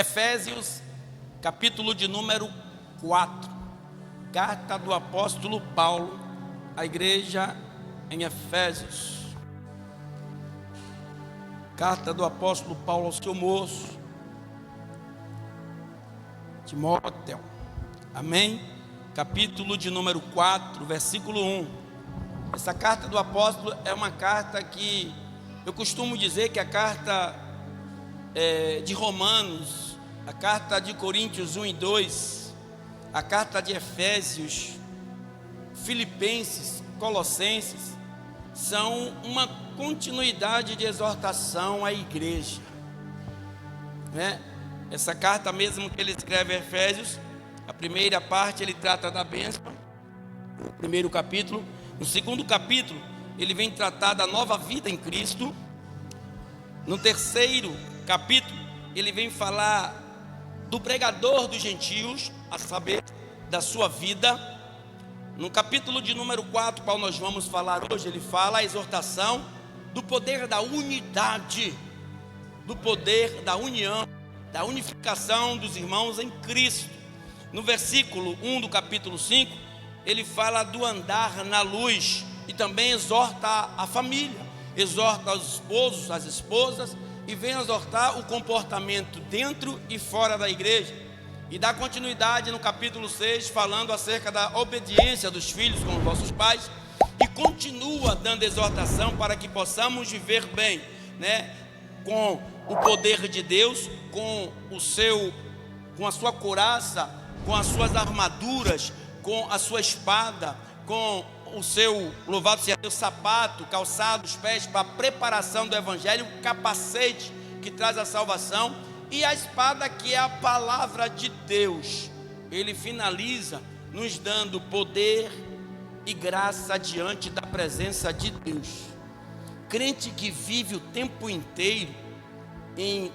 Efésios, capítulo de número 4. Carta do apóstolo Paulo à igreja em Efésios. Carta do apóstolo Paulo ao seu moço Timóteo. Amém? Capítulo de número 4, versículo 1. Essa carta do apóstolo é uma carta que eu costumo dizer que a carta de Romanos, a carta de Coríntios 1 e 2, a carta de Efésios, Filipenses, Colossenses, são uma continuidade de exortação à igreja, né? Essa carta mesmo que ele escreve a Efésios, a primeira parte ele trata da bênção, no primeiro capítulo. No segundo capítulo ele vem tratar da nova vida em Cristo. No terceiro capítulo ele vem falar do pregador dos gentios, a saber, da sua vida. No capítulo de número 4, qual nós vamos falar hoje, ele fala a exortação do poder da unidade, do poder da união, da unificação dos irmãos em Cristo. No versículo 1 do capítulo 5, ele fala do andar na luz e também exorta a família, exorta os esposos, as esposas, e vem exortar o comportamento dentro e fora da igreja. E dá continuidade no capítulo 6, falando acerca da obediência dos filhos com os vossos pais, e continua dando exortação para que possamos viver bem, né? Com o poder de Deus, com a sua couraça, com as suas armaduras, com a sua espada, com o seu, louvado seja Deus, sapato, calçado, os pés, para a preparação do evangelho, o capacete que traz a salvação, e a espada que é a palavra de Deus. Ele finaliza nos dando poder e graça diante da presença de Deus. Crente que vive o tempo inteiro em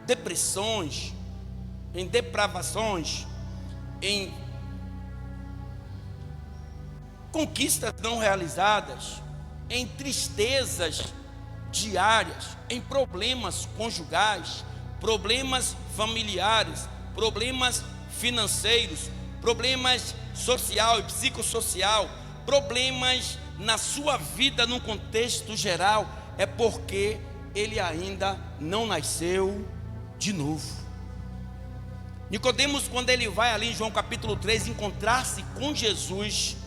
depressões, em depravações, em conquistas não realizadas, em tristezas diárias, em problemas conjugais, problemas familiares, problemas financeiros, problemas social e psicossocial, problemas na sua vida num contexto geral, é porque ele ainda não nasceu de novo. Nicodemos, quando ele vai ali em João capítulo 3 encontrar-se com Jesus,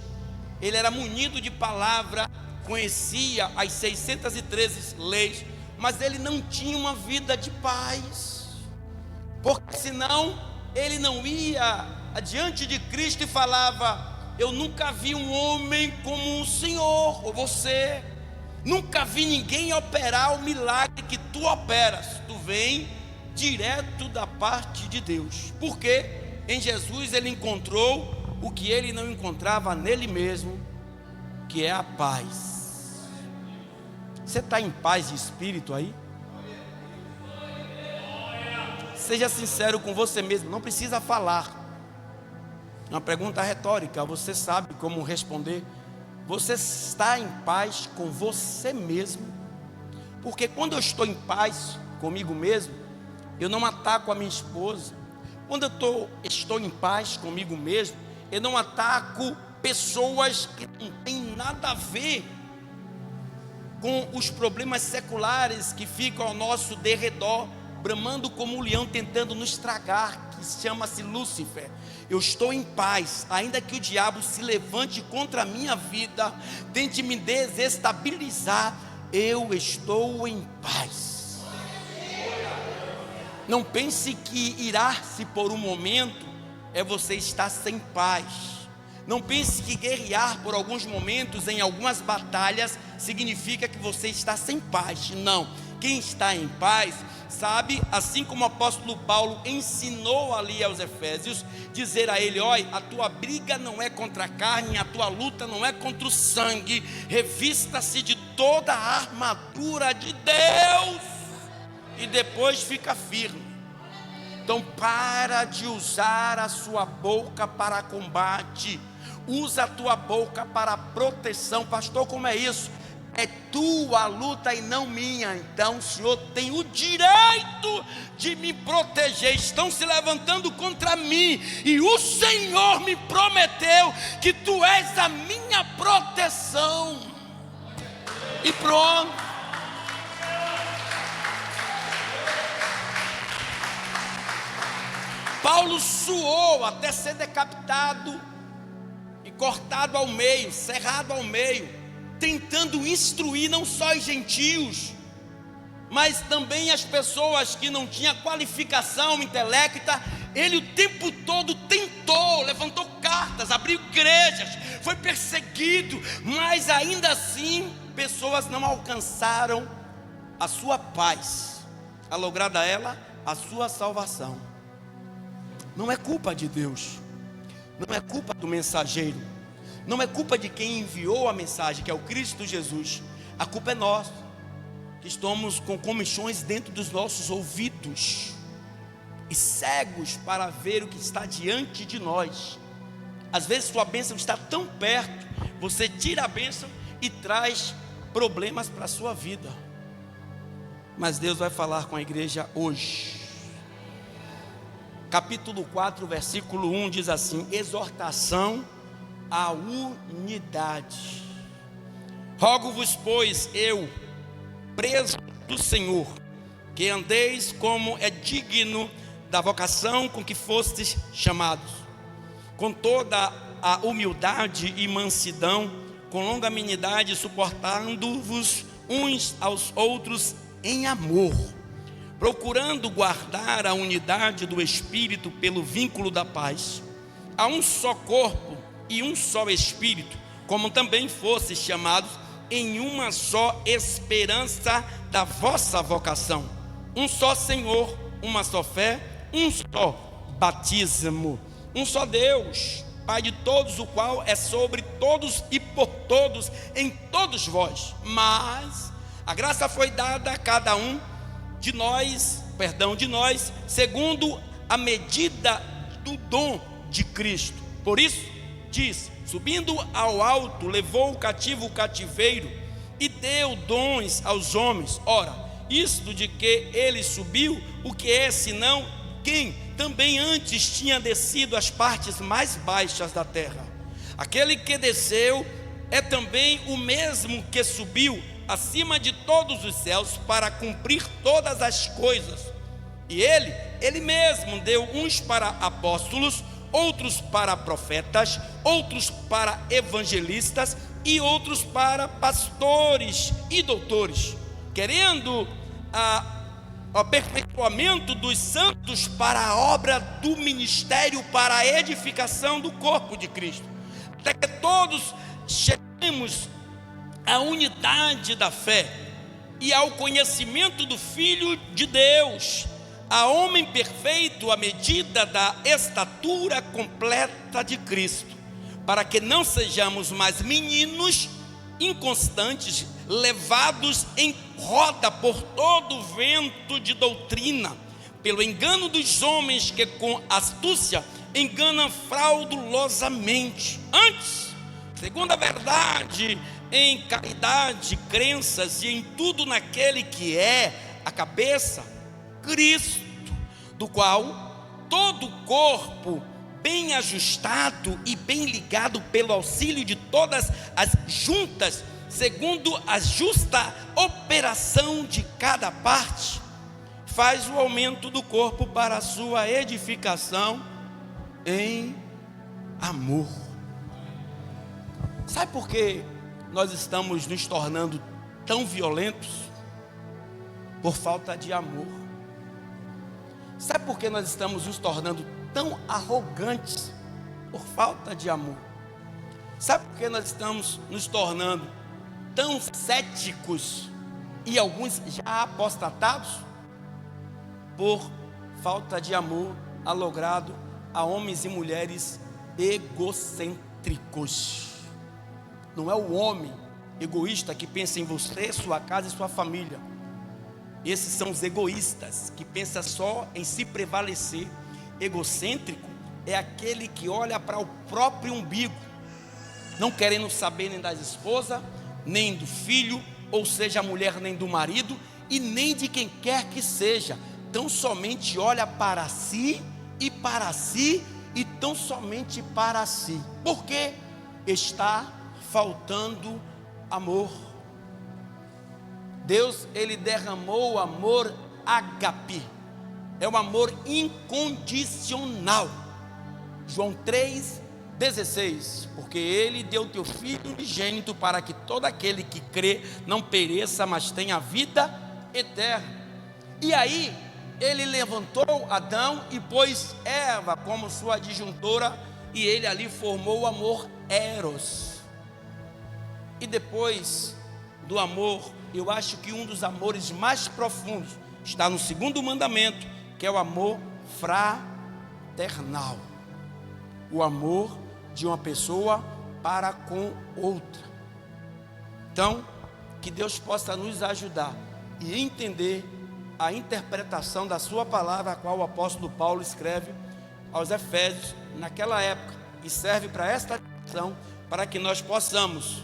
ele era munido de palavra, conhecia as 613 leis, mas ele não tinha uma vida de paz, porque senão ele não ia adiante de Cristo e falava: eu nunca vi um homem como o Senhor, ou você, nunca vi ninguém operar o milagre que tu operas. Tu vem direto da parte de Deus, porque em Jesus ele encontrou o que ele não encontrava nele mesmo, que é a paz. Você está em paz de espírito aí? Seja sincero com você mesmo, não precisa falar. É uma pergunta retórica, você sabe como responder. Você está em paz com você mesmo? Porque quando eu estou em paz comigo mesmo, eu não ataco a minha esposa. Quando eu estou em paz comigo mesmo, eu não ataco pessoas que não têm nada a ver com os problemas seculares que ficam ao nosso derredor, bramando como um leão tentando nos tragar, que chama-se Lúcifer. Eu estou em paz, ainda que o diabo se levante contra a minha vida, tente me desestabilizar, eu estou em paz. Não pense que irar-se por um momento é você estar sem paz. Não pense que guerrear por alguns momentos em algumas batalhas significa que você está sem paz. Não, quem está em paz sabe, assim como o apóstolo Paulo ensinou ali aos Efésios, dizer a ele: olha, a tua briga não é contra a carne, a tua luta não é contra o sangue, revista-se de toda a armadura de Deus e depois fica firme. Então para de usar a sua boca para combate, usa a tua boca para proteção. Pastor, como é isso? é tua luta e não minha. Então o Senhor tem o direito de me proteger. Estão se levantando contra mim, e o Senhor me prometeu que tu és a minha proteção. E pronto. Paulo suou até ser decapitado e cortado ao meio, cerrado ao meio, tentando instruir não só os gentios, mas também as pessoas que não tinham qualificação intelecta. Ele o tempo todo tentou, levantou cartas, abriu igrejas, foi perseguido, mas ainda assim pessoas não alcançaram a sua paz, a lograda ela a sua salvação. Não é culpa de Deus, não é culpa do mensageiro, não é culpa de quem enviou a mensagem, que é o Cristo Jesus. A culpa é nossa, que estamos com comichões dentro dos nossos ouvidos e cegos para ver o que está diante de nós. Às vezes sua bênção está tão perto, você tira a bênção e traz problemas para a sua vida. Mas Deus vai falar com a igreja hoje. Capítulo 4, versículo 1 diz assim: exortação à unidade. Rogo-vos, pois, eu, preso do Senhor, que andeis como é digno da vocação com que fostes chamados, com toda a humildade e mansidão, com longanimidade, suportando-vos uns aos outros em amor, procurando guardar a unidade do Espírito pelo vínculo da paz. Há um só corpo e um só Espírito, como também fostes chamados em uma só esperança da vossa vocação. Um só Senhor, uma só fé, um só batismo, um só Deus, Pai de todos, o qual é sobre todos e por todos em todos vós. Mas a graça foi dada a cada um de nós, segundo a medida do dom de Cristo. Por isso diz: subindo ao alto, levou o cativo o cativeiro e deu dons aos homens. Ora, isto de que ele subiu, o que é senão quem também antes tinha descido às partes mais baixas da terra? Aquele que desceu é também o mesmo que subiu acima de todos os céus para cumprir todas as coisas. E ele mesmo deu uns para apóstolos, outros para profetas, outros para evangelistas e outros para pastores e doutores, querendo o aperfeiçoamento dos santos para a obra do ministério, para a edificação do corpo de Cristo, até que todos cheguemos à unidade da fé e ao conhecimento do Filho de Deus, a homem perfeito, à medida da estatura completa de Cristo, para que não sejamos mais meninos inconstantes, levados em roda por todo o vento de doutrina, pelo engano dos homens que com astúcia enganam fraudulosamente. Antes, segundo a verdade, em caridade, crenças e em tudo naquele que é a cabeça, Cristo, do qual todo o corpo, bem ajustado e bem ligado pelo auxílio de todas as juntas, segundo a justa operação de cada parte, faz o aumento do corpo para a sua edificação em amor. Sabe por que nós estamos nos tornando tão violentos? Por falta de amor. Sabe por que nós estamos nos tornando tão arrogantes? Por falta de amor. Sabe por que nós estamos nos tornando tão céticos e alguns já apostatados? Por falta de amor alogrado a homens e mulheres egocêntricos. Não é o homem egoísta que pensa em você, sua casa e sua família. Esses são os egoístas, que pensam só em se prevalecer. Egocêntrico é aquele que olha para o próprio umbigo, não querendo saber nem da esposa, nem do filho, ou seja, a mulher, nem do marido, e nem de quem quer que seja. Tão somente olha para si, e tão somente para si. Porque está faltando amor. Deus, Ele derramou o amor ágape, é o amor incondicional. João 3,16, porque Ele deu teu Filho unigênito para que todo aquele que crê não pereça, mas tenha vida eterna. E aí, Ele levantou Adão e pôs Eva como sua adjuntora, e Ele ali formou o amor eros. E depois do amor, eu acho que um dos amores mais profundos está no segundo mandamento, que é o amor fraternal. O amor de uma pessoa para com outra. Então, que Deus possa nos ajudar e entender a interpretação da sua palavra, a qual o apóstolo Paulo escreve aos Efésios naquela época, e serve para esta lição, para que nós possamos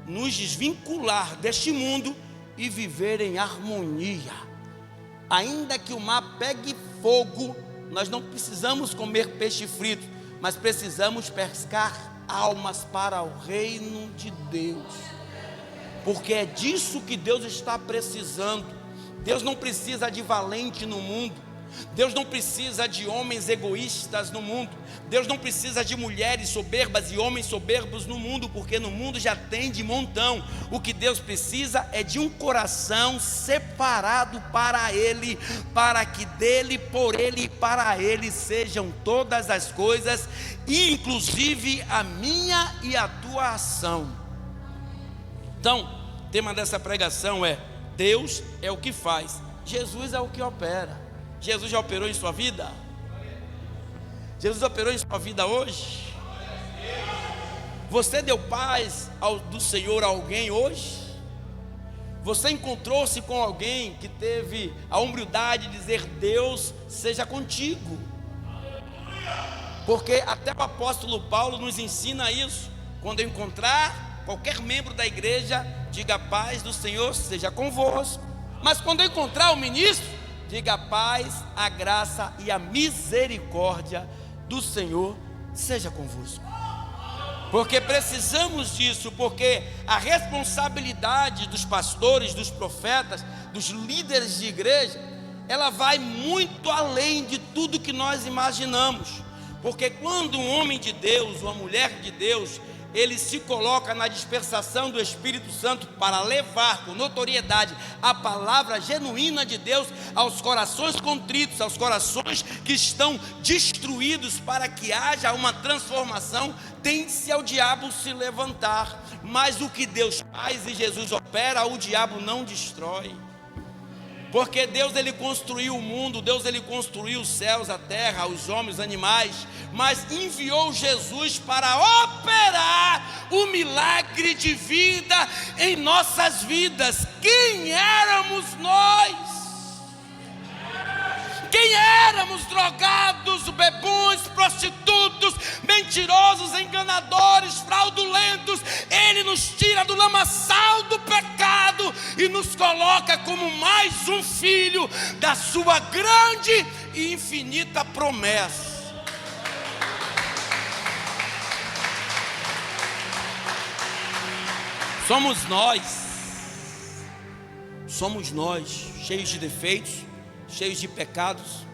nos desvincular deste mundo e viver em harmonia. Ainda que o mar pegue fogo, nós não precisamos comer peixe frito, mas precisamos pescar almas para o reino de Deus, porque é disso que Deus está precisando. Deus não precisa de valente no mundo, Deus não precisa de homens egoístas no mundo, Deus não precisa de mulheres soberbas e homens soberbos no mundo, porque no mundo já tem de montão. O que Deus precisa é de um coração separado para Ele, para que dele, por Ele e para Ele sejam todas as coisas, inclusive a minha e a tua ação. Então, o tema dessa pregação é: Deus é o que faz, Jesus é o que opera. Jesus já operou em sua vida? Jesus operou em sua vida hoje? Você deu paz do Senhor a alguém hoje? Você encontrou-se com alguém que teve a humildade de dizer: Deus seja contigo? Porque até o apóstolo Paulo nos ensina isso. Quando eu encontrar qualquer membro da igreja, diga: a paz do Senhor seja convosco. Mas quando eu encontrar o ministro, diga: a paz, a graça e a misericórdia do Senhor seja convosco. Porque precisamos disso, porque a responsabilidade dos pastores, dos profetas, dos líderes de igreja, ela vai muito além de tudo que nós imaginamos. Porque quando um homem de Deus, uma mulher de Deus, ele se coloca na dispersação do Espírito Santo para levar com notoriedade a palavra genuína de Deus aos corações contritos, aos corações que estão destruídos, para que haja uma transformação, tem-se ao diabo se levantar. Mas o que Deus faz e Jesus opera, o diabo não destrói. Porque Deus, Ele construiu o mundo, Deus, Ele construiu os céus, a terra, os homens, os animais, mas enviou Jesus para operar o milagre de vida em nossas vidas. Quem éramos nós? Quem éramos? Drogados, bebuns, prostitutos, mentirosos, enganadores, fraudulentos. Ele nos tira do lamaçal do pecado e nos coloca como mais um filho da sua grande e infinita promessa. Somos nós, cheios de defeitos, cheios de pecados,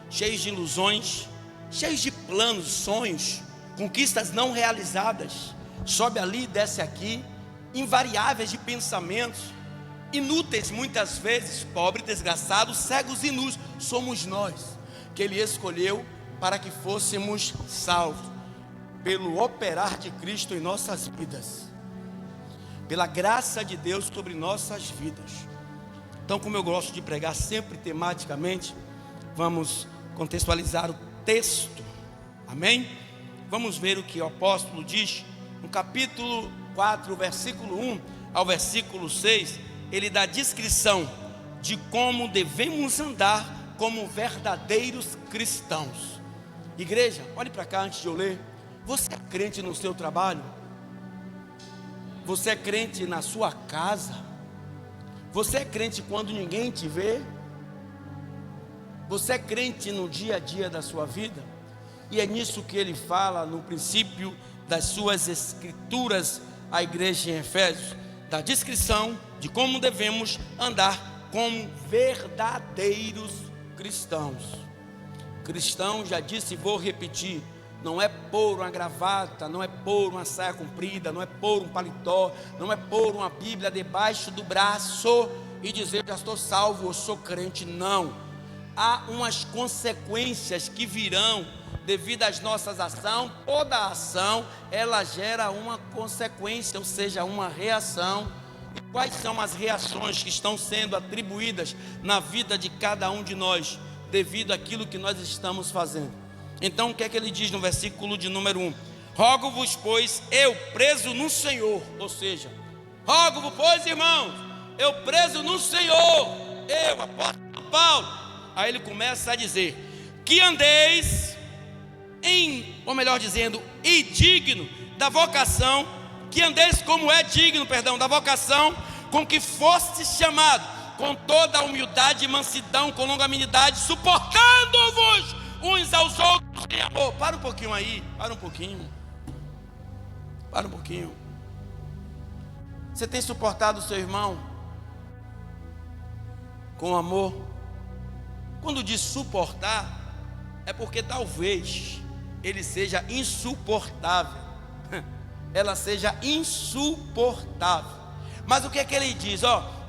cheios de ilusões, cheios de planos, sonhos, conquistas não realizadas, sobe ali, desce aqui, invariáveis de pensamentos, inúteis muitas vezes, pobres, desgraçados, cegos e nus. Somos nós que Ele escolheu para que fôssemos salvos, pelo operar de Cristo em nossas vidas, pela graça de Deus sobre nossas vidas. Então, como eu gosto de pregar sempre tematicamente, vamos contextualizar o texto, amém? Vamos ver o que o apóstolo diz no capítulo 4, versículo 1 ao versículo 6. Ele dá descrição de como devemos andar como verdadeiros cristãos. Igreja, olhe para cá antes de eu ler. Você é crente no seu trabalho? Você é crente na sua casa? Você é crente quando ninguém te vê? Você é crente no dia a dia da sua vida? E é nisso que ele fala no princípio das suas escrituras à igreja em Efésios, da descrição de como devemos andar como verdadeiros cristãos. Cristão, já disse e vou repetir, não é pôr uma gravata, não é pôr uma saia comprida, não é pôr um paletó, não é pôr uma Bíblia debaixo do braço e dizer: já estou salvo, eu sou crente. Não, há umas consequências que virão devido às nossas ações. Toda ação, ela gera uma consequência, ou seja, uma reação. E quais são as reações que estão sendo atribuídas na vida de cada um de nós, devido àquilo que nós estamos fazendo? Então, o que é que ele diz no versículo de número 1? Rogo-vos, pois, eu preso no Senhor, ou seja, rogo-vos, pois, irmãos, eu preso no Senhor, eu, apóstolo Paulo. Aí ele começa a dizer, que andeis ou melhor dizendo, e digno da vocação, que andeis como é digno, da vocação com que fostes chamado, com toda a humildade e mansidão, com longanimidade, suportando-vos uns aos outros em amor. Para um pouquinho aí, para um pouquinho. Você tem suportado o seu irmão com amor? Quando diz suportar, é porque talvez ele seja insuportável, ela seja insuportável. Mas o que é que ele diz?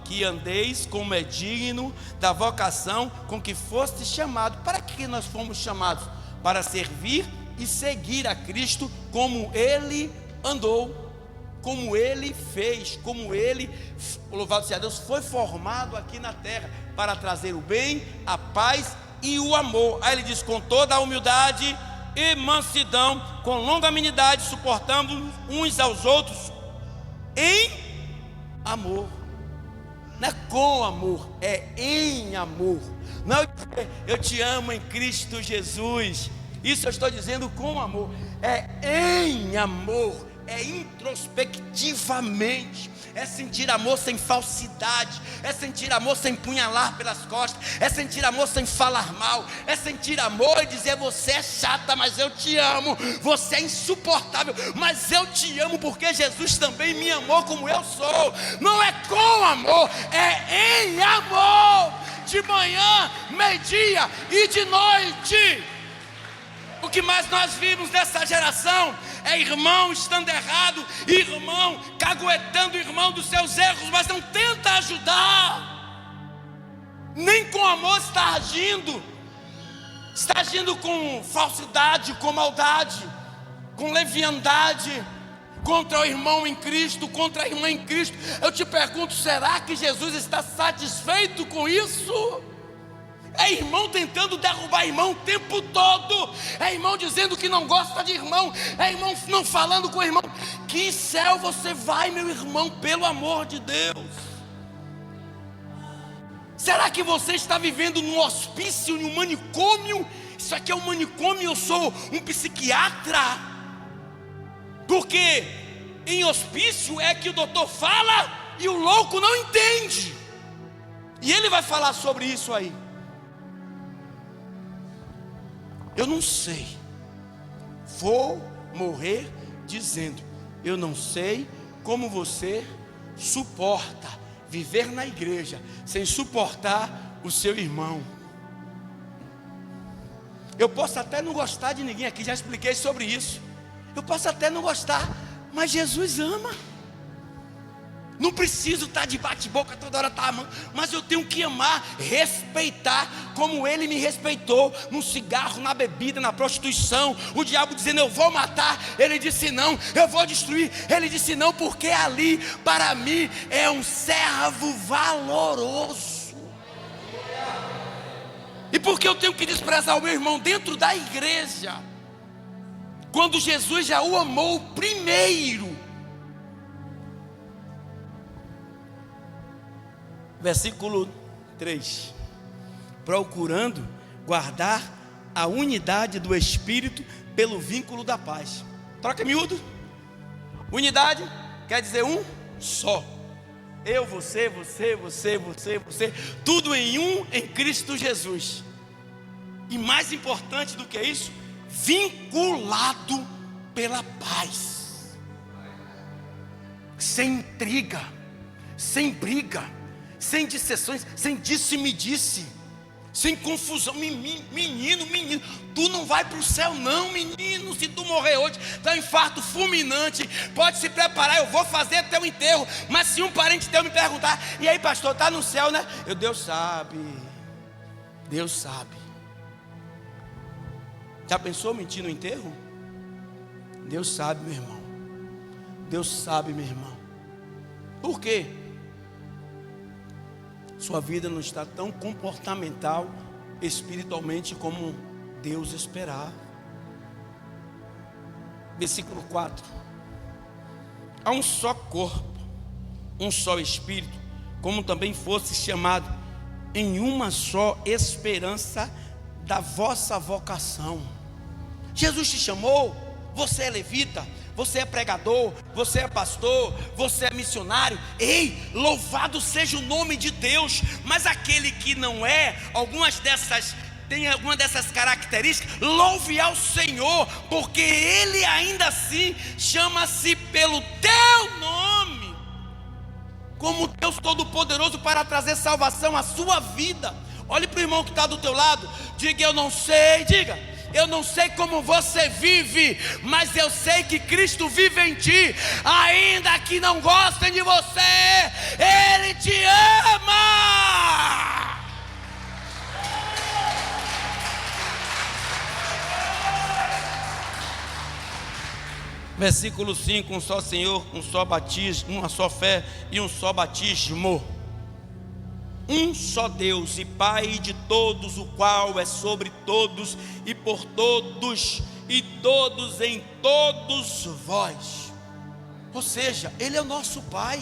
Que andeis como é digno da vocação com que foste chamado. Para que nós fomos chamados? Para servir e seguir a Cristo como Ele andou, como Ele fez, como Ele, louvado seja Deus, foi formado aqui na terra, para trazer o bem, a paz e o amor. Aí ele diz, com toda a humildade e mansidão, com longanimidade, suportando uns aos outros em amor. Não é com amor, é em amor. Não, eu te amo em Cristo Jesus. Isso eu estou dizendo com amor. É em amor, é introspectivamente. É sentir amor sem falsidade, é sentir amor sem punhalar pelas costas, é sentir amor sem falar mal, é sentir amor e dizer: você é chata, mas eu te amo, você é insuportável, mas eu te amo, porque Jesus também me amou como eu sou. Não é com amor, é em amor, de manhã, meio-dia e de noite. O que mais nós vimos nessa geração é irmão estando errado, irmão caguetando o irmão dos seus erros, mas não tenta ajudar, nem com amor está agindo com falsidade, com maldade, com leviandade, contra o irmão em Cristo, contra a irmã em Cristo. Eu te pergunto, será que Jesus está satisfeito com isso? É irmão tentando derrubar irmão o tempo todo, é irmão dizendo que não gosta de irmão, é irmão não falando com o irmão. Que céu você vai, meu irmão, pelo amor de Deus? Será que você está vivendo num hospício, num manicômio? Isso aqui é um manicômio, eu sou um psiquiatra. Porque em hospício é que o doutor fala e o louco não entende. E ele vai falar sobre isso aí. Eu não sei, vou morrer dizendo, eu não sei como você suporta viver na igreja sem suportar o seu irmão. Eu posso até não gostar de ninguém aqui, já expliquei sobre isso. Eu posso até não gostar, mas Jesus ama. Não preciso estar de bate-boca toda hora, amando, mas eu tenho que amar, respeitar, como Ele me respeitou, no cigarro, na bebida, na prostituição. O diabo dizendo: eu vou matar, Ele disse não, eu vou destruir, Ele disse não, porque ali para mim é um servo valoroso. E por que eu tenho que desprezar o meu irmão dentro da igreja, quando Jesus já o amou primeiro? Versículo 3: procurando guardar a unidade do Espírito pelo vínculo da paz. Troca miúdo. Unidade quer dizer um só. Eu, você, tudo em um em Cristo Jesus. E mais importante do que isso, vinculado pela paz, sem intriga, sem briga, sem dissensões, sem disse-me-disse, sem confusão. Menino, tu não vai para o céu não, menino. Se tu morrer hoje, tá um infarto fulminante, pode se preparar, eu vou fazer teu enterro. Mas se um parente teu me perguntar: e aí pastor, tá no céu, né? Deus sabe. Já pensou mentir no enterro? Deus sabe, meu irmão. Deus sabe, minha irmã. Por quê? Sua vida não está tão comportamental espiritualmente como Deus esperava. Versículo 4. Há um só corpo, um só espírito, como também fosse chamado em uma só esperança da vossa vocação. Jesus te chamou. Você é levita, você é pregador, você é pastor, você é missionário. Ei, louvado seja o nome de Deus. Mas aquele que não é, tem alguma dessas características, louve ao Senhor, porque Ele ainda assim chama-se pelo teu nome, como Deus Todo-Poderoso, para trazer salvação à sua vida. Olhe para o irmão que está do teu lado, diga: eu não sei como você vive, mas eu sei que Cristo vive em ti. Ainda que não gostem de você, Ele te ama. Versículo 5: um só Senhor, um só batismo, uma só fé e um só batismo. Um só Deus e Pai de todos, o qual é sobre todos e por todos e todos em todos vós. Ou seja, Ele é o nosso Pai.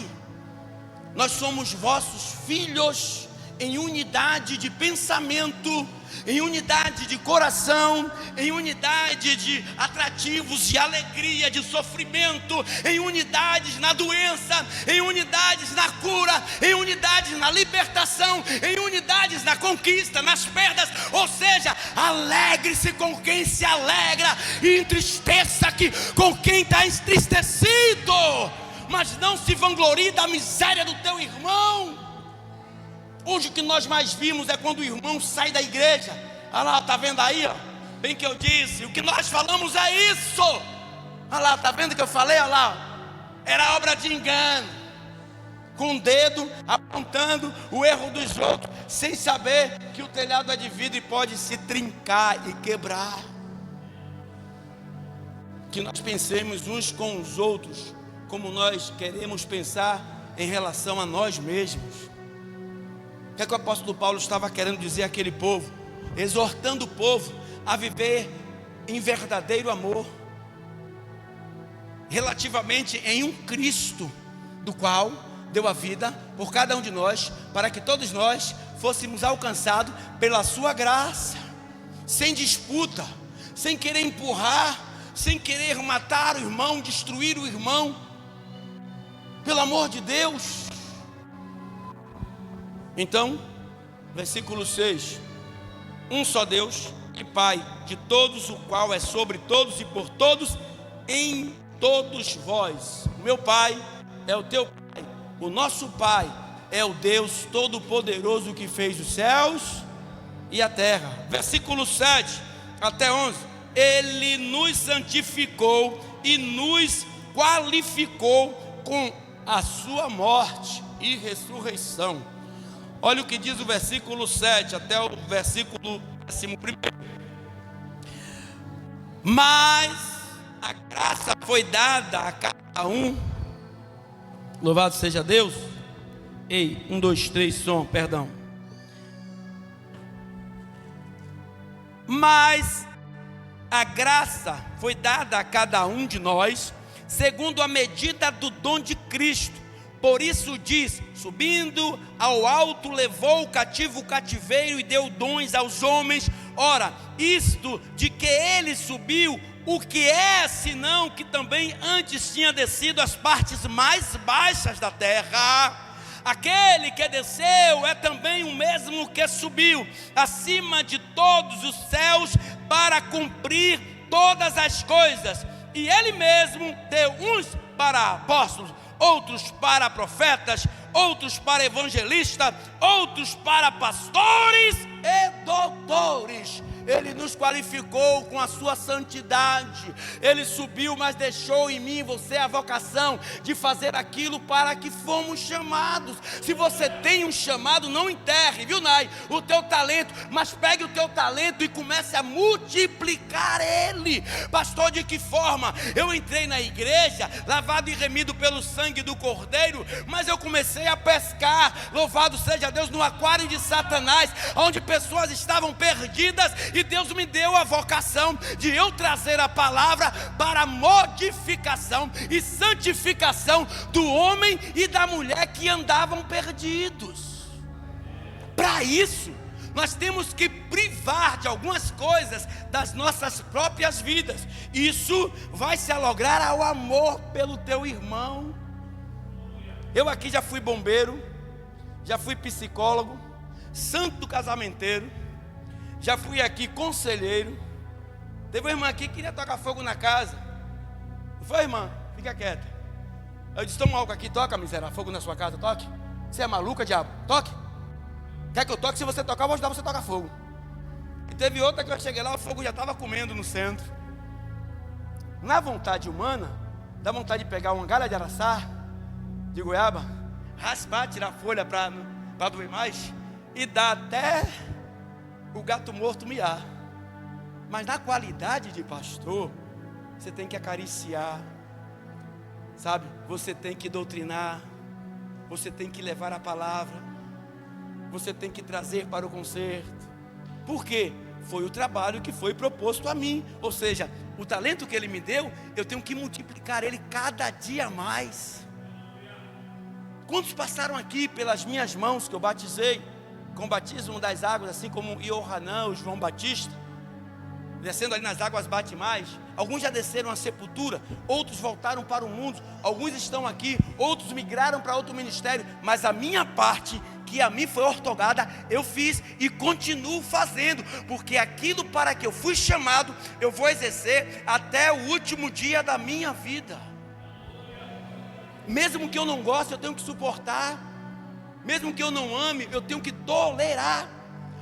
Nós somos vossos filhos em unidade de pensamento, em unidade de coração, em unidade de atrativos, de alegria, de sofrimento, em unidades na doença, em unidades na cura, em unidades na libertação, em unidades na conquista, nas perdas. Ou seja, alegre-se com quem se alegra e entristeça com quem está entristecido, mas não se vanglorie da miséria do teu irmão. Hoje o que nós mais vimos é quando o irmão sai da igreja. Olha lá, está vendo aí? Ó? Bem que eu disse, o que nós falamos é isso. Olha lá, está vendo que eu falei? Olha lá, era obra de engano, com o dedo apontando o erro dos outros, sem saber que o telhado é de vidro e pode se trincar e quebrar. Que nós pensemos uns com os outros como nós queremos pensar em relação a nós mesmos. O que é que o apóstolo Paulo estava querendo dizer àquele povo? Exortando o povo a viver em verdadeiro amor, relativamente em um Cristo, do qual deu a vida por cada um de nós, para que todos nós fôssemos alcançados pela sua graça, sem disputa, sem querer empurrar, sem querer matar o irmão, destruir o irmão. Pelo amor de Deus. Então, versículo 6: um só Deus e Pai de todos, o qual é sobre todos e por todos em todos vós. O meu Pai é o teu Pai, o nosso Pai é o Deus Todo-Poderoso que fez os céus e a terra. Versículo 7 até 11: Ele nos santificou e nos qualificou com a sua morte e ressurreição. Olha o que diz o versículo 7 até o versículo 11. Mas a graça foi dada a cada um. Louvado seja Deus. Ei, 1, 2, 3, som, perdão. Mas a graça foi dada a cada um de nós, segundo a medida do dom de Cristo. Por isso diz: subindo ao alto, levou o cativo o cativeiro e deu dons aos homens. Ora, isto de que ele subiu, o que é, senão que também antes tinha descido às partes mais baixas da terra? Aquele que desceu é também o mesmo que subiu acima de todos os céus para cumprir todas as coisas. E ele mesmo deu uns para apóstolos, outros para profetas, outros para evangelistas, outros para pastores e doutores. Ele nos qualificou com a sua santidade. Ele subiu, mas deixou em mim e você a vocação de fazer aquilo para que fomos chamados. Se você tem um chamado, não enterre, viu, Nai, o teu talento, mas pegue o teu talento e comece a multiplicar ele. Pastor, de que forma? Eu entrei na igreja, lavado e remido pelo sangue do Cordeiro, mas eu comecei a pescar, louvado seja Deus, no aquário de Satanás, onde pessoas estavam perdidas. E Deus me deu a vocação de eu trazer a palavra para a modificação e santificação do homem e da mulher que andavam perdidos. Para isso, nós temos que privar de algumas coisas das nossas próprias vidas. Isso vai se alograr ao amor pelo teu irmão. Eu aqui já fui bombeiro, já fui psicólogo, santo casamenteiro, já fui aqui conselheiro. Teve uma irmã aqui que queria tocar fogo na casa. Não foi, irmã? Fica quieta. Eu disse: toma algo aqui, toca, miserável, fogo na sua casa, toque. Você é maluca, diabo? Toque. Quer que eu toque? Se você tocar, eu vou ajudar você a tocar fogo. E teve outra que eu cheguei lá, o fogo já estava comendo no centro. Na vontade humana, dá vontade de pegar uma galha de araçá, de goiaba, raspar, tirar a folha para doer mais, e dar até o gato morto miar. Mas na qualidade de pastor, você tem que acariciar, sabe? Você tem que doutrinar, você tem que levar a palavra, você tem que trazer para o concerto. Por quê? Foi o trabalho que foi proposto a mim. Ou seja, o talento que ele me deu, eu tenho que multiplicar ele cada dia mais. Quantos passaram aqui pelas minhas mãos que eu batizei com o batismo das águas, assim como Iohanã, o João Batista, descendo ali nas águas bate mais? Alguns já desceram à sepultura, outros voltaram para o mundo, alguns estão aqui, outros migraram para outro ministério, mas a minha parte, que a mim foi ortogada, eu fiz e continuo fazendo, porque aquilo para que eu fui chamado, eu vou exercer até o último dia da minha vida. Mesmo que eu não goste, eu tenho que suportar. Mesmo que eu não ame, eu tenho que tolerar.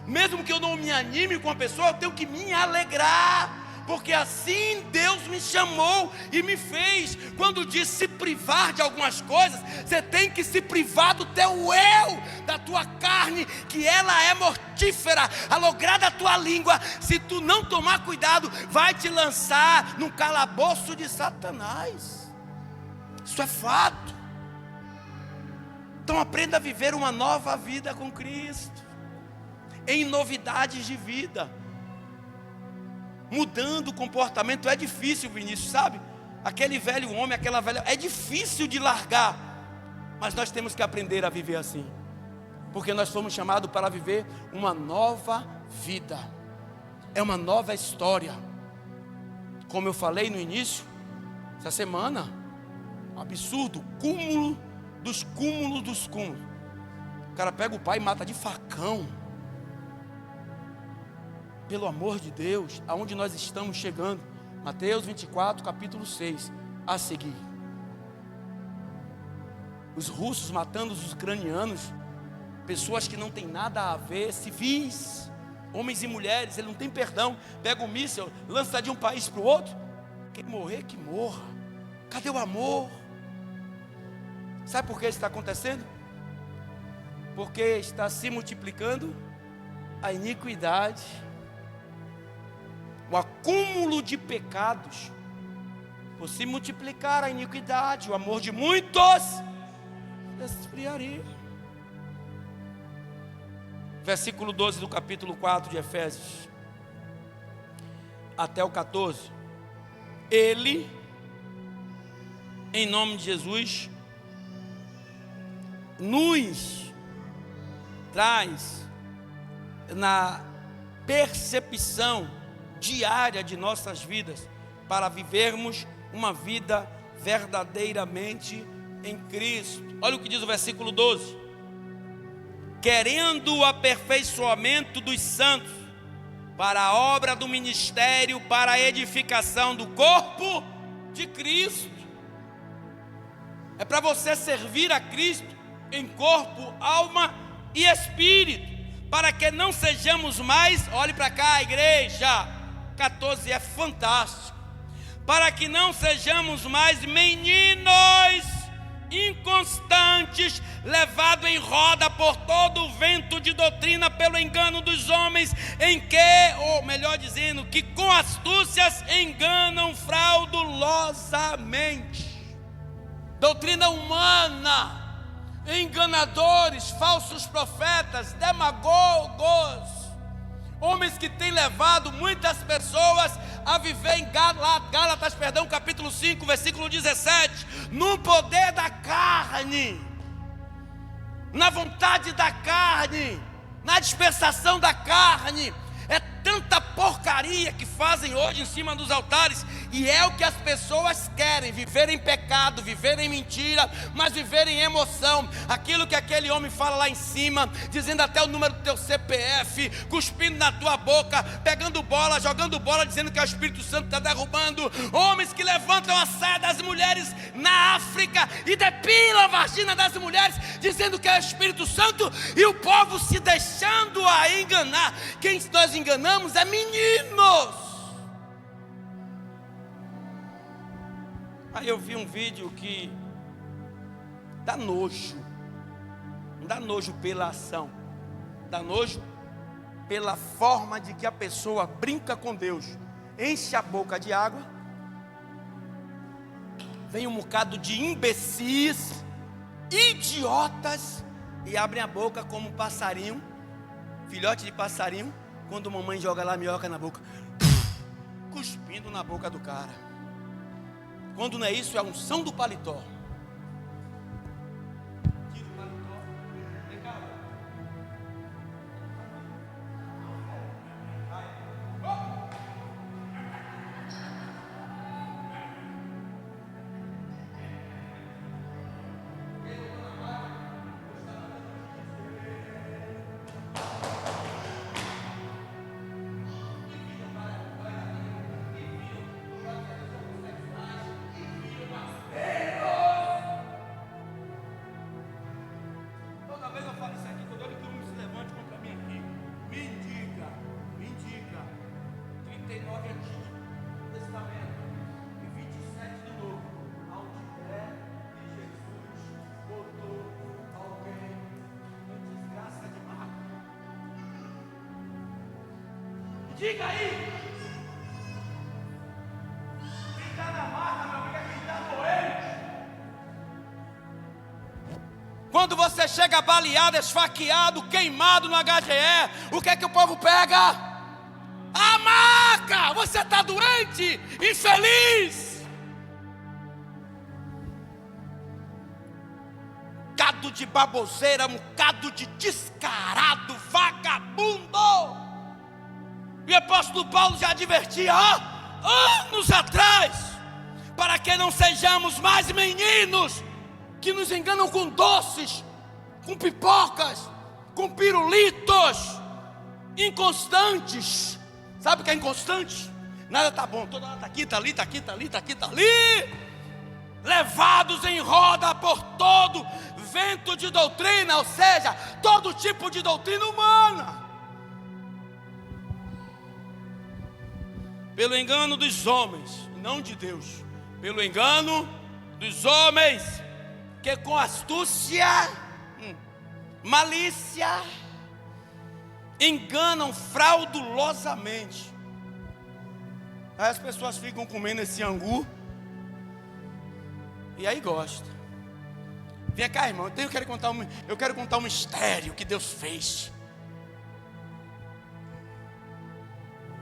Mesmo que eu não me anime com a pessoa, eu tenho que me alegrar. Porque assim Deus me chamou e me fez. Quando diz se privar de algumas coisas, você tem que se privar do teu eu, da tua carne, que ela é mortífera, a lograda da tua língua. Se tu não tomar cuidado, vai te lançar num calabouço de Satanás. Isso é fato. Então aprenda a viver uma nova vida com Cristo, em novidades de vida, mudando o comportamento. É difícil, Vinícius, sabe? Aquele velho homem, aquela velha, é difícil de largar, mas nós temos que aprender a viver assim, porque nós fomos chamados para viver uma nova vida, é uma nova história. Como eu falei no início, essa semana, absurdo, cúmulo dos cúmulos dos cúmulos. O cara pega o pai e mata de facão. Pelo amor de Deus, aonde nós estamos chegando? Mateus 24, capítulo 6, a seguir. Os russos matando os ucranianos, pessoas que não têm nada a ver, civis, homens e mulheres. Ele não tem perdão. Pega o míssil, lança de um país para o outro. Quem morrer, que morra. Cadê o amor? Sabe por que isso está acontecendo? Porque está se multiplicando a iniquidade, o acúmulo de pecados. Por se multiplicar a iniquidade, o amor de muitos esfriaria. Versículo 12 do capítulo 4 de Efésios, até o 14. Ele, em nome de Jesus, nos traz na percepção diária de nossas vidas, para vivermos uma vida verdadeiramente em Cristo. Olha o que diz o versículo 12: querendo o aperfeiçoamento dos santos, para a obra do ministério, para a edificação do corpo de Cristo. É para você servir a Cristo em corpo, alma e espírito, para que não sejamos mais, olhe para cá, igreja, 14 é fantástico, para que não sejamos mais meninos inconstantes, levados em roda por todo o vento de doutrina, pelo engano dos homens, em que, ou melhor dizendo, que com astúcias enganam fraudulosamente. Doutrina humana, enganadores, falsos profetas, demagogos, homens que têm levado muitas pessoas a viver em Gálatas, capítulo 5, versículo 17, no poder da carne, na vontade da carne, na dispensação da carne. É tanta porcaria que fazem hoje em cima dos altares, e é o que as pessoas querem: viver em pecado, viver em mentira, mas viver em emoção. Aquilo que aquele homem fala lá em cima, dizendo até o número do teu CPF, cuspindo na tua boca, pegando bola, jogando bola, dizendo que é o Espírito Santo está derrubando. Homens que levantam a saia das mulheres na África e depilam a vagina das mulheres, dizendo que é o Espírito Santo, e o povo se deixando a enganar. Quem nós enganamos é meninos. Aí eu vi um vídeo que dá nojo. Não dá nojo pela ação, dá nojo pela forma de que a pessoa brinca com Deus. Enche a boca de água, vem um bocado de imbecis, idiotas, e abrem a boca como um passarinho, filhote de passarinho, quando a mamãe joga lá minhoca na boca, cuspindo na boca do cara. Quando não é isso, é a unção do paletó. Tira o paletó. Vem cá. Diga aí. Quem está na marca, meu amigo, é quem está doente. Quando você chega baleado, esfaqueado, queimado no HGE, o que é que o povo pega? A maca! Você está doente, infeliz. Cado de baboseira, um cado de descarado, vagabundo. E o apóstolo Paulo já advertia anos atrás, para que não sejamos mais meninos que nos enganam com doces, com pipocas, com pirulitos, inconstantes. Sabe o que é inconstante? Nada está bom, toda hora está aqui, está ali, está aqui, está ali, está aqui, está ali. Levados em roda por todo vento de doutrina, ou seja, todo tipo de doutrina humana. Pelo engano dos homens, não de Deus. Pelo engano dos homens, que com astúcia, malícia, enganam fraudulosamente. Aí as pessoas ficam comendo esse angu, e aí gosta. Vem cá, irmão, eu quero contar um mistério que Deus fez.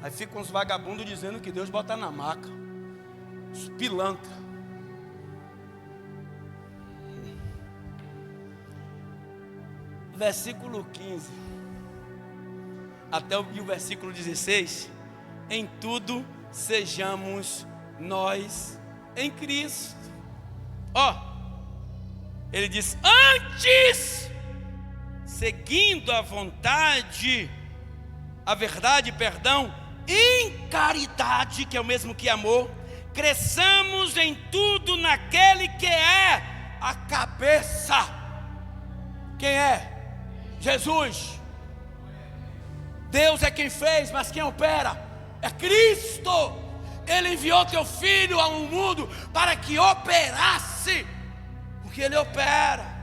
Aí ficam uns vagabundos dizendo que Deus bota na maca. Os pilantra. Versículo 15 até o versículo 16. Em tudo sejamos nós em Cristo. Ele diz: antes seguindo a vontade, a verdade, perdão, em caridade, que é o mesmo que amor, cresçamos em tudo naquele que é a cabeça. Quem é? Jesus. Deus é quem fez, mas quem opera é Cristo. Ele enviou teu filho ao mundo para que operasse, porque ele opera.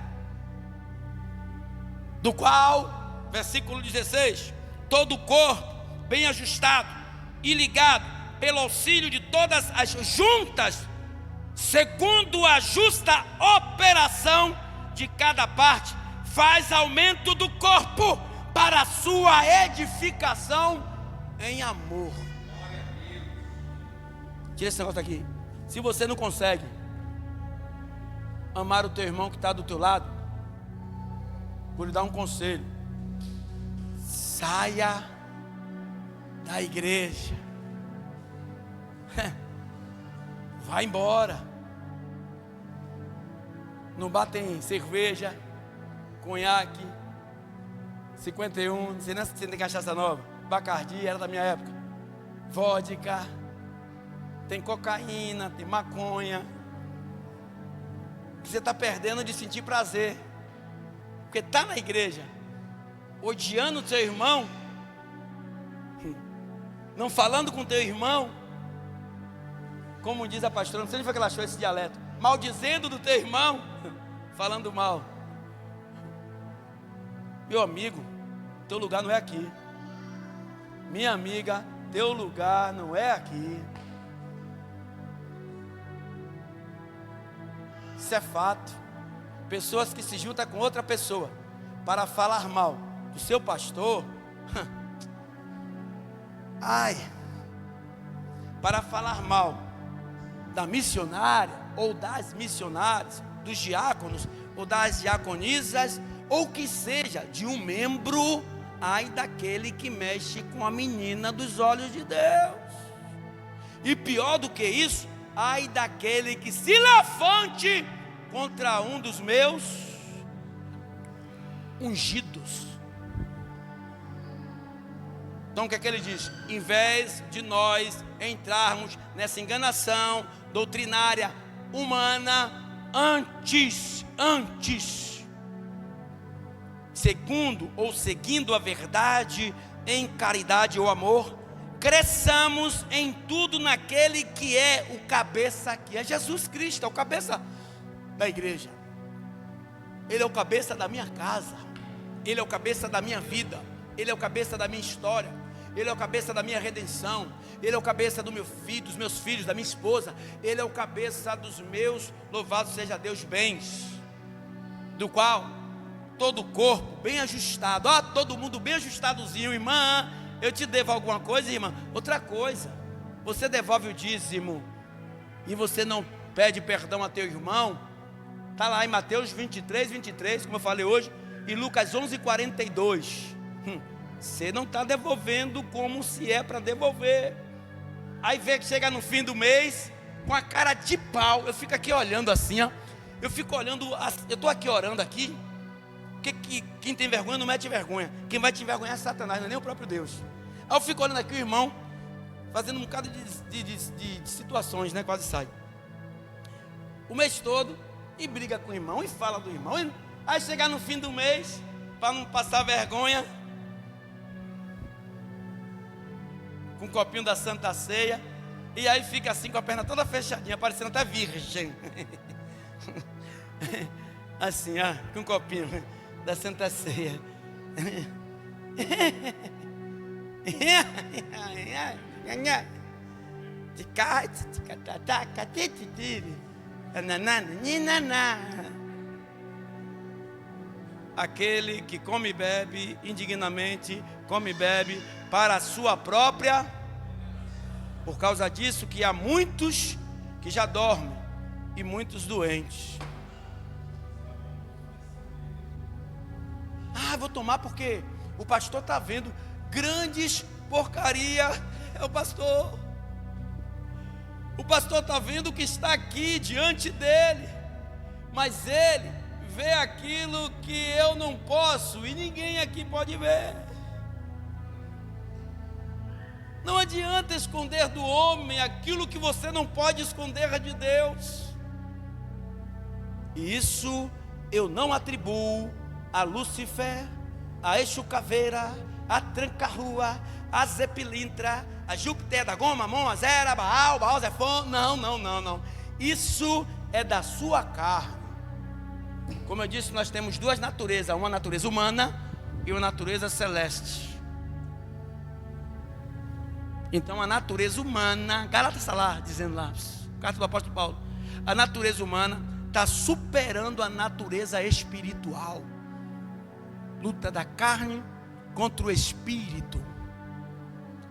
Do qual, versículo 16, todo o corpo bem ajustado e ligado pelo auxílio de todas as juntas, segundo a justa operação de cada parte, faz aumento do corpo para a sua edificação em amor. Tira esse negócio aqui. Se você não consegue amar o teu irmão que está do teu lado, vou lhe dar um conselho: saia da igreja. Vai embora. No bar tem cerveja, conhaque, 51, não sei nem se tem cachaça nova, Bacardi, era da minha época, vodka, tem cocaína, tem maconha. Você está perdendo de sentir prazer, porque está na igreja, odiando o seu irmão, não falando com o teu irmão, como diz a pastora, não sei onde foi que ela achou esse dialeto, maldizendo do teu irmão, falando mal. Meu amigo, teu lugar não é aqui. Minha amiga, teu lugar não é aqui. Isso é fato. Pessoas que se juntam com outra pessoa para falar mal do seu pastor, para falar mal da missionária ou das missionárias, dos diáconos ou das diaconisas, ou que seja de um membro, ai daquele que mexe com a menina dos olhos de Deus. E pior do que isso, ai daquele que se levante contra um dos meus ungidos. Então o que é que ele diz? Em vez de nós entrarmos nessa enganação doutrinária humana, antes, segundo ou seguindo a verdade em caridade ou amor, cresçamos em tudo naquele que é o cabeça, que é Jesus Cristo, é o cabeça da igreja. Ele é o cabeça da minha casa, Ele é o cabeça da minha vida, Ele é o cabeça da minha história, Ele é o cabeça da minha redenção, Ele é o cabeça do meu filho, dos meus filhos, da minha esposa, Ele é o cabeça dos meus, louvado seja Deus, bens, do qual todo o corpo bem ajustado, todo mundo bem ajustadozinho. Irmã, eu te devo alguma coisa, irmã? Outra coisa, você devolve o dízimo e você não pede perdão a teu irmão, está lá em Mateus 23, como eu falei hoje, e Lucas 11:42. Você não está devolvendo como se é para devolver. Aí vê que chega no fim do mês com a cara de pau. Eu fico aqui olhando assim, ó. Eu fico olhando, eu estou aqui orando aqui. Quem tem vergonha não mete vergonha. Quem vai te envergonhar é Satanás, não é nem o próprio Deus. Aí eu fico olhando aqui o irmão, fazendo um bocado de situações, né? Quase sai o mês todo e briga com o irmão e fala do irmão. Aí chegar no fim do mês, para não passar vergonha, com um copinho da Santa Ceia, e aí fica assim com a perna toda fechadinha, parecendo até virgem. Assim, com um copinho da Santa Ceia. Aquele que come e bebe indignamente, come e bebe para a sua própria. Por causa disso que há muitos que já dormem e muitos doentes. Vou tomar porque o pastor está vendo grandes porcaria. É o pastor. O pastor está vendo o que está aqui diante dele, mas ele ver aquilo que eu não posso e ninguém aqui pode ver. Não adianta esconder do homem aquilo que você não pode esconder de Deus. E isso eu não atribuo a Lúcifer, a Exu Caveira, a Tranca-Rua, a Zé Pilintra, a Júpiter, Dagon, Mamon, Azera, Baal, Zefon. Não. Isso é da sua carne. Como eu disse, nós temos duas naturezas, uma natureza humana e uma natureza celeste. Então a natureza humana, Gálatas está lá, dizendo lá, carta do apóstolo Paulo, a natureza humana está superando a natureza espiritual. Luta da carne contra o espírito.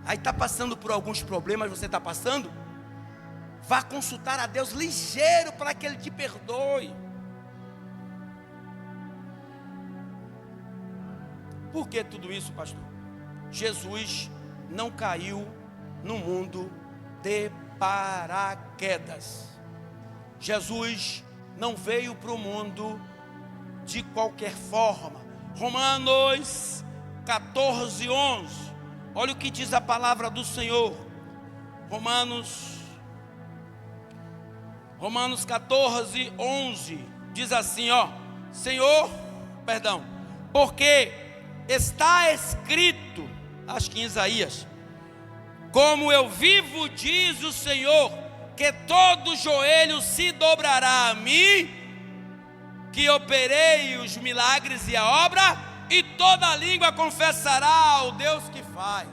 Aí está passando por alguns problemas, você está passando? Vá consultar a Deus ligeiro para que Ele te perdoe. Por que tudo isso, pastor? Jesus não caiu no mundo de paraquedas. Jesus não veio para o mundo de qualquer forma. Romanos 14, 11. Olha o que diz a palavra do Senhor. Romanos 14, 11. Diz assim, porque está escrito, acho que em Isaías, como eu vivo, diz o Senhor, que todo joelho se dobrará a mim, que operei os milagres e a obra, e toda língua confessará ao Deus que faz.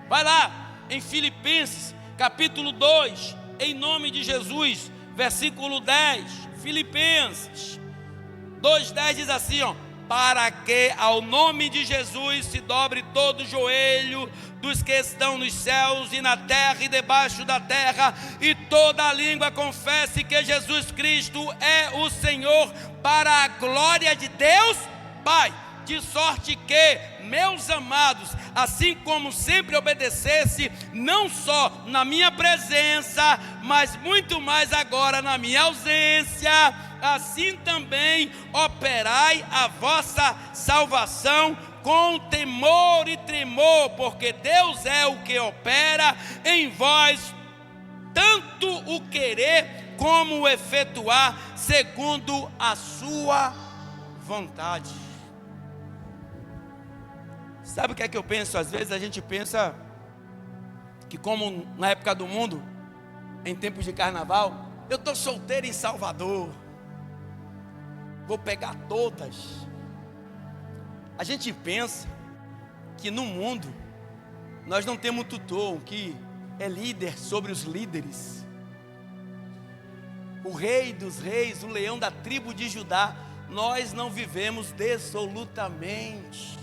Vai lá, em Filipenses, capítulo 2, em nome de Jesus, versículo 10, Filipenses 2,10 diz assim, para que ao nome de Jesus se dobre todo o joelho dos que estão nos céus e na terra e debaixo da terra, e toda língua confesse que Jesus Cristo é o Senhor, para a glória de Deus Pai. De sorte que, meus amados, assim como sempre obedecesse, não só na minha presença, mas muito mais agora na minha ausência, assim também operai a vossa salvação com temor e tremor, porque Deus é o que opera em vós, tanto o querer como o efetuar, segundo a sua vontade. Sabe o que é que eu penso? Às vezes a gente pensa que, como na época do mundo, em tempos de carnaval, eu estou solteiro em Salvador, vou pegar todas. A gente pensa que no mundo nós não temos um tutor que é líder sobre os líderes, o rei dos reis, o leão da tribo de Judá. Nós não vivemos dissolutamente.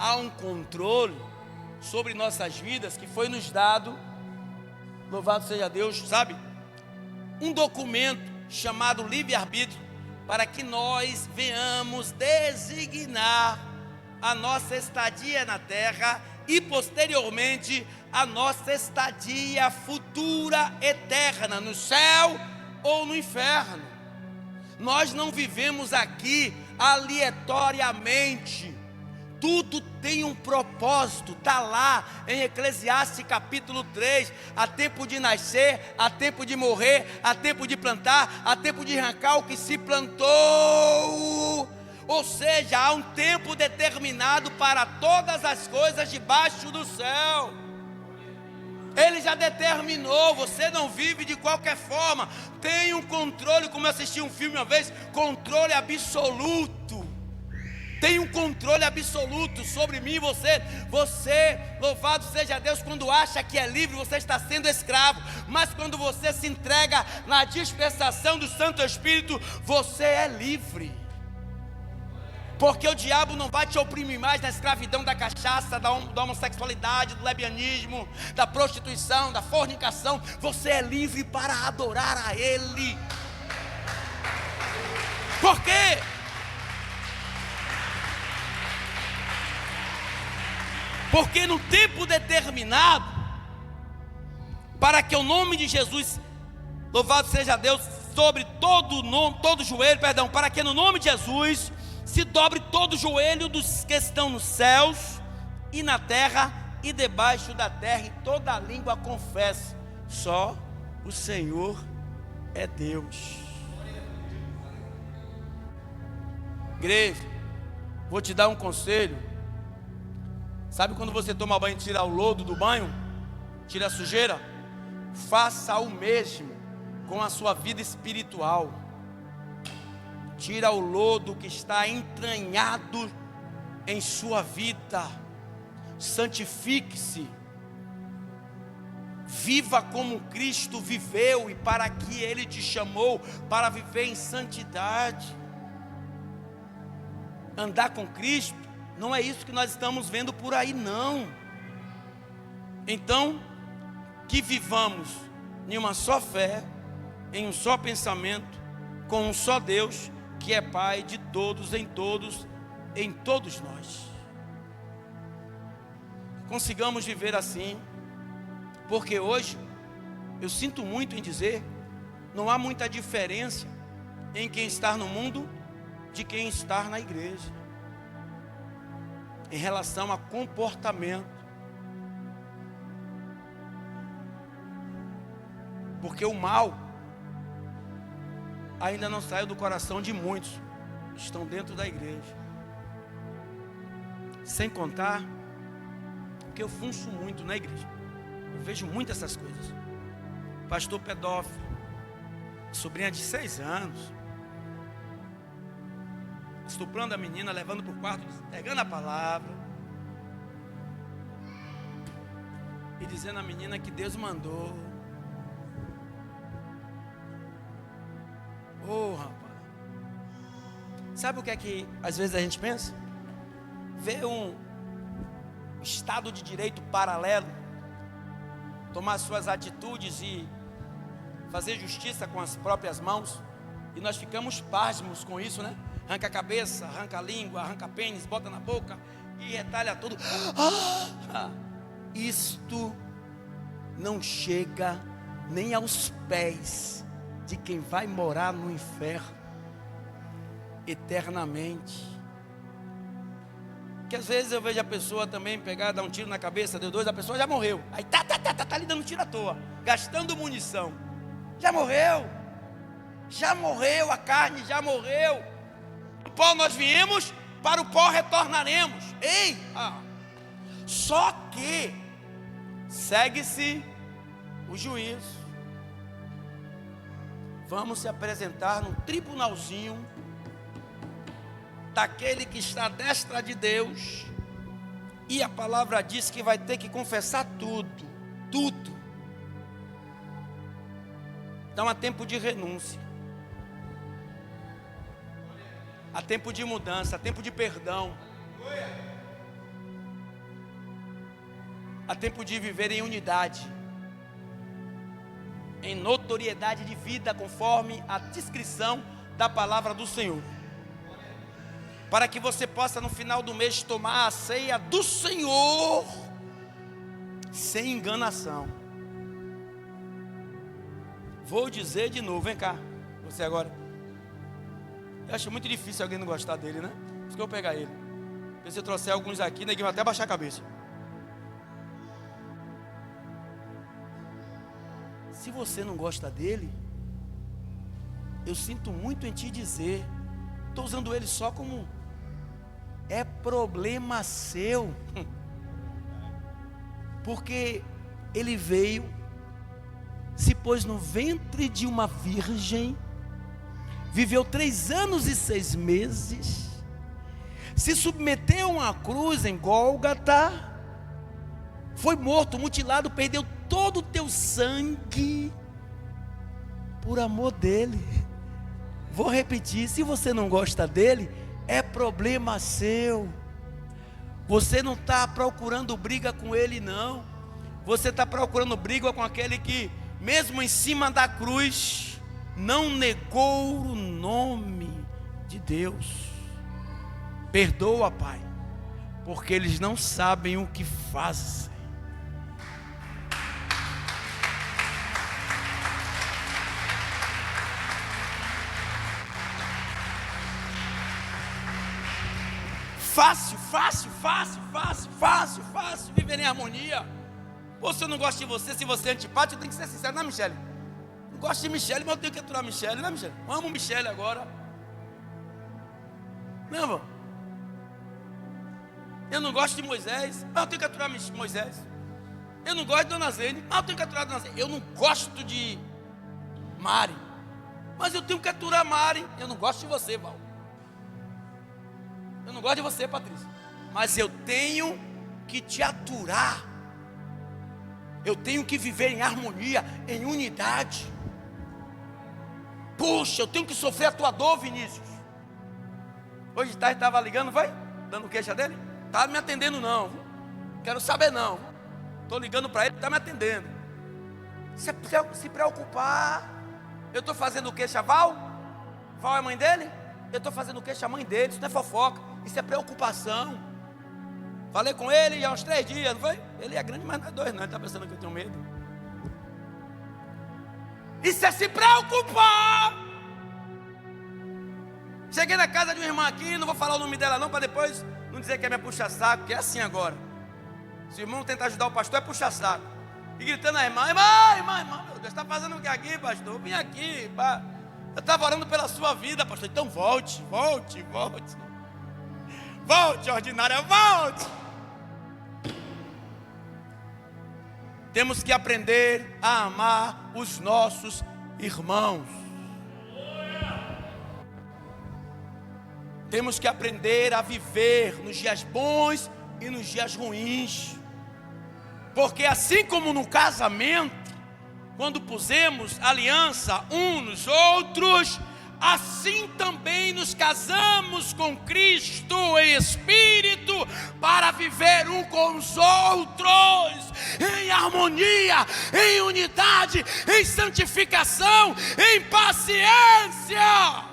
Há um controle sobre nossas vidas que foi nos dado, louvado seja Deus, sabe? Um documento chamado livre-arbítrio, para que nós venhamos designar a nossa estadia na terra e posteriormente a nossa estadia futura eterna, no céu ou no inferno. Nós não vivemos aqui aleatoriamente. Tudo tem um propósito, está lá em Eclesiastes capítulo 3, há tempo de nascer, há tempo de morrer, há tempo de plantar, há tempo de arrancar o que se plantou, ou seja, há um tempo determinado para todas as coisas debaixo do céu. Ele já determinou, você não vive de qualquer forma, tem um controle, como eu assisti um filme uma vez, controle absoluto. Tem um controle absoluto sobre mim e você. Você, louvado seja Deus, quando acha que é livre, você está sendo escravo. Mas quando você se entrega na dispensação do Santo Espírito, você é livre. Porque o diabo não vai te oprimir mais na escravidão da cachaça, da homossexualidade, do lesbianismo, da prostituição, da fornicação. Você é livre para adorar a Ele. Por quê? Porque no tempo determinado, para que o nome de Jesus, louvado seja Deus, sobre todo nome, todo joelho, perdão, para que no nome de Jesus se dobre todo joelho dos que estão nos céus e na terra e debaixo da terra, e toda língua confesse: só o Senhor é Deus. Igreja, vou te dar um conselho. Sabe quando você toma banho e tira o lodo do banho, tira a sujeira? Faça o mesmo com a sua vida espiritual. Tira o lodo que está entranhado em sua vida. Santifique-se. Viva como Cristo viveu e para que Ele te chamou, para viver em santidade. Andar com Cristo não é isso que nós estamos vendo por aí, não. Então, que vivamos em uma só fé, em um só pensamento, com um só Deus, que é Pai de todos, em todos nós. Consigamos viver assim, porque hoje, eu sinto muito em dizer, não há muita diferença em quem está no mundo de quem está na igreja, em relação a comportamento. Porque o mal ainda não saiu do coração de muitos que estão dentro da igreja. Sem contar que eu funço muito na igreja, eu vejo muito essas coisas. Pastor pedófilo, sobrinha de 6 anos, estuprando a menina, levando para o quarto, pegando a palavra e dizendo à menina que Deus mandou. Oh, rapaz, sabe o que é que às vezes a gente pensa? Vê um Estado de direito paralelo tomar suas atitudes e fazer justiça com as próprias mãos, e nós ficamos pasmos com isso, né? Arranca a cabeça, arranca a língua, arranca pênis, bota na boca e retalha tudo. Isto não chega nem aos pés de quem vai morar no inferno eternamente. Que às vezes eu vejo a pessoa também pegar, dar um tiro na cabeça, deu 2, a pessoa já morreu. Aí tá ali dando tiro à toa, gastando munição. Já morreu, a carne já morreu. Do pó nós viemos, para o pó retornaremos. Ei, só que segue-se o juízo. Vamos se apresentar num tribunalzinho daquele que está à destra de Deus, e a palavra diz que vai ter que confessar tudo. Então há tempo de renúncia, há tempo de mudança, há tempo de perdão, há tempo de viver em unidade, em notoriedade de vida, conforme a descrição da palavra do Senhor, para que você possa no final do mês tomar a ceia do Senhor sem enganação. Vou dizer de novo, vem cá, você agora. Eu acho muito difícil alguém não gostar dele, né? Por isso que eu vou pegar ele. Se eu trouxer alguns aqui, ninguém vai até baixar a cabeça. Se você não gosta dele, eu sinto muito em te dizer, estou usando ele só como é problema seu, porque ele veio, se pôs no ventre de uma virgem, viveu 3 anos e 6 meses, se submeteu a uma cruz em Gólgota, foi morto, mutilado, perdeu todo o teu sangue por amor dele. Vou repetir, se você não gosta dele, é problema seu. Você não está procurando briga com ele, não. Você está procurando briga com aquele que, mesmo em cima da cruz, não negou o nome de Deus. Perdoa, Pai, porque eles não sabem o que fazem. fácil viver em harmonia. Ou se eu não gosto de você, se você é antipático, eu tenho que ser sincero, não é, Michele? Não gosto de Michele, mas eu tenho que aturar Michele, não é, Michele? Eu amo Michele agora. Não, irmão? Eu não gosto de Moisés, mas eu tenho que aturar Moisés. Eu não gosto de Dona Zene, mas eu tenho que aturar Dona Zene. Eu não gosto de Mari, mas eu tenho que aturar Mari. Eu não gosto de você, Val. Eu não gosto de você, Patrícia, mas eu tenho que te aturar. Eu tenho que viver em harmonia, em unidade. Puxa, eu tenho que sofrer a tua dor, Vinícius. Hoje de tarde estava ligando, vai? Dando queixa dele? Está me atendendo não. Quero saber não. Estou ligando para ele, está me atendendo. Se preocupar. Eu estou fazendo queixa a Val? Val é mãe dele? Eu estou fazendo queixa a mãe dele. Isso não é fofoca, isso é preocupação. Falei com ele há uns 3 dias, não foi? Ele é grande, mas não é 2 não, ele está pensando que eu tenho medo. Isso é se preocupar. Cheguei na casa de uma irmã aqui, não vou falar o nome dela não, para depois não dizer que é minha puxa-saco, que é assim agora. Se o irmão tentar ajudar o pastor, é puxa-saco. E gritando a irmã, irmã, meu Deus, está fazendo o que aqui, pastor? Vim aqui, pá. Eu estava orando pela sua vida, pastor. Então volte. Volte, ordinária, volte. Temos que aprender a amar os nossos irmãos. Temos que aprender a viver nos dias bons e nos dias ruins. Porque assim como no casamento, quando pusemos aliança uns nos outros, assim também nos casamos com Cristo em espírito, para viver um com os outros, em harmonia, em unidade, em santificação, em paciência.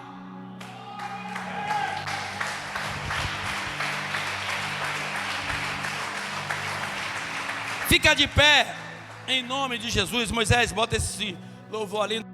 Fica de pé, em nome de Jesus. Moisés, bota esse louvor ali.